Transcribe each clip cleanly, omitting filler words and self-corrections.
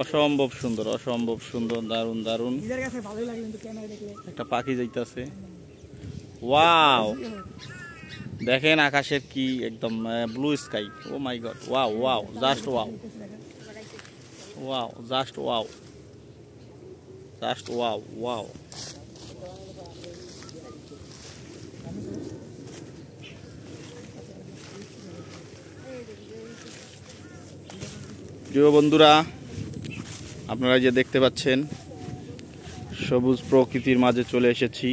অসম্ভব সুন্দর, অসম্ভব সুন্দর, দারুণ দারুণ একটা পাখি যাইতেছে। ওয়াও, দেখেন আকাশের কি একদম blue sky. Oh my God, wow wow, just wow, wow, just wow, just wow wow. প্রিয় বন্ধুরা, আপনারা যে দেখতে পাচ্ছেন সবুজ প্রকৃতির মাঝে চলে এসেছি।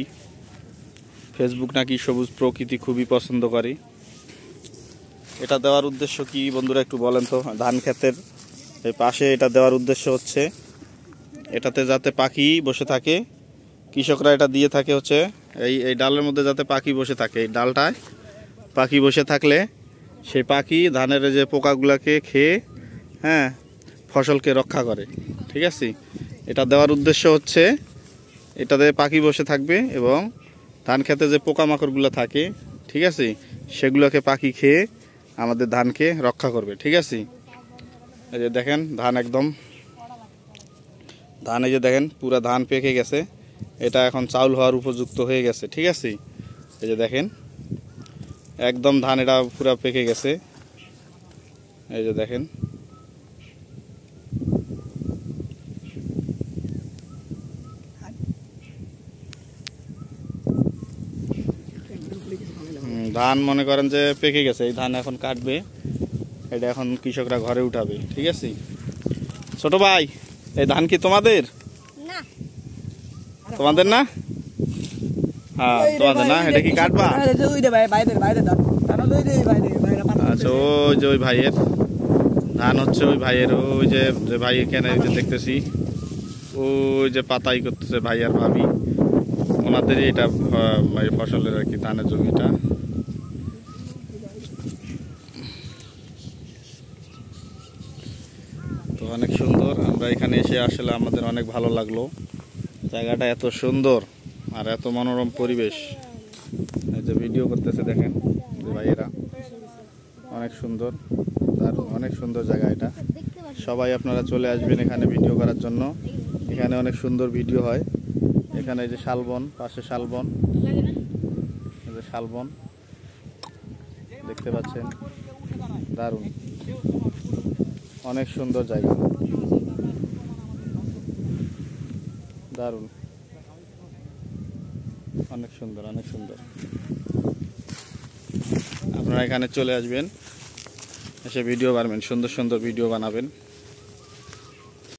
ফেসবুক নাকি সবুজ প্রকৃতি খুবই পছন্দ করে। এটা দেওয়ার উদ্দেশ্য কি বন্ধুরা একটু বলেন তো? ধান ক্ষেতের এই পাশে এটা দেওয়ার উদ্দেশ্য হচ্ছে এটাতে যাতে পাখি বসে থাকে। কৃষকরা এটা দিয়ে থাকে হচ্ছে এই ডালের মধ্যে যাতে পাখি বসে থাকে। এই ডালটায় পাখি বসে থাকলে সেই পাখি ধানের যে পোকাগুলাকে খেয়ে হ্যাঁ ফসলকে রক্ষা করে। ঠিক আছে, এটা দেওয়ার উদ্দেশ্য হচ্ছে এটাতে পাখি বসে থাকবে এবং ধান খেতে যে পোকামাকড়গুলো থাকে, ঠিক আছে, সেগুলোকে পাখি খেয়ে আমাদের ধানকে রক্ষা করবে। ঠিক আছে, এই যে দেখেন ধান একদম, ধান এই যে দেখেন পুরা ধান পেকে গেছে। এটা এখন চাউল হওয়ার উপযুক্ত হয়ে গেছে। ঠিক আছে, এই যে দেখেন একদম ধান এটা পুরা পেকে গেছে। এই যে দেখেন ধান মনে করেন যে পেকে গেছে। এই ধান এখন কাটবে, এটা এখন কৃষকরা ঘরে উঠাবে। ঠিক আছে, ছোট ভাই এই ধান কি তোমাদের? তোমাদের না? হ্যাঁ তোমাদের না। এটা কি কাটবা? আচ্ছা, ওই যে ওই ভাইয়ের ধান হচ্ছে, ওই ভাইয়ের, ওই যে ভাই এখানে দেখতেছি ওই যে পাতাই করতেছে ভাই আর ভাবি, ওনাদের এটা ফসলের আর কি ধানের জমিটা। তো অনেক সুন্দর, আমরা এখানে এসে আসলে আমাদের অনেক ভালো লাগলো। জায়গাটা এত সুন্দর আর এত মনোরম পরিবেশ। এই যে ভিডিও করতেছে দেখেন যে ভাইয়েরা, অনেক সুন্দর, দারুণ, অনেক সুন্দর জায়গা এটা। সবাই আপনারা চলে আসবেন এখানে ভিডিও করার জন্য। এখানে অনেক সুন্দর ভিডিও হয়। এখানে এই যে শালবন, পাশে শালবন, এই যে শালবন দেখতে পাচ্ছেন, দারুণ, অনেক সুন্দর জায়গা, দারুণ, অনেক সুন্দর, অনেক সুন্দর। আপনারা এখানে চলে আসবেন, এসে ভিডিও বানাবেন, সুন্দর সুন্দর ভিডিও বানাবেন।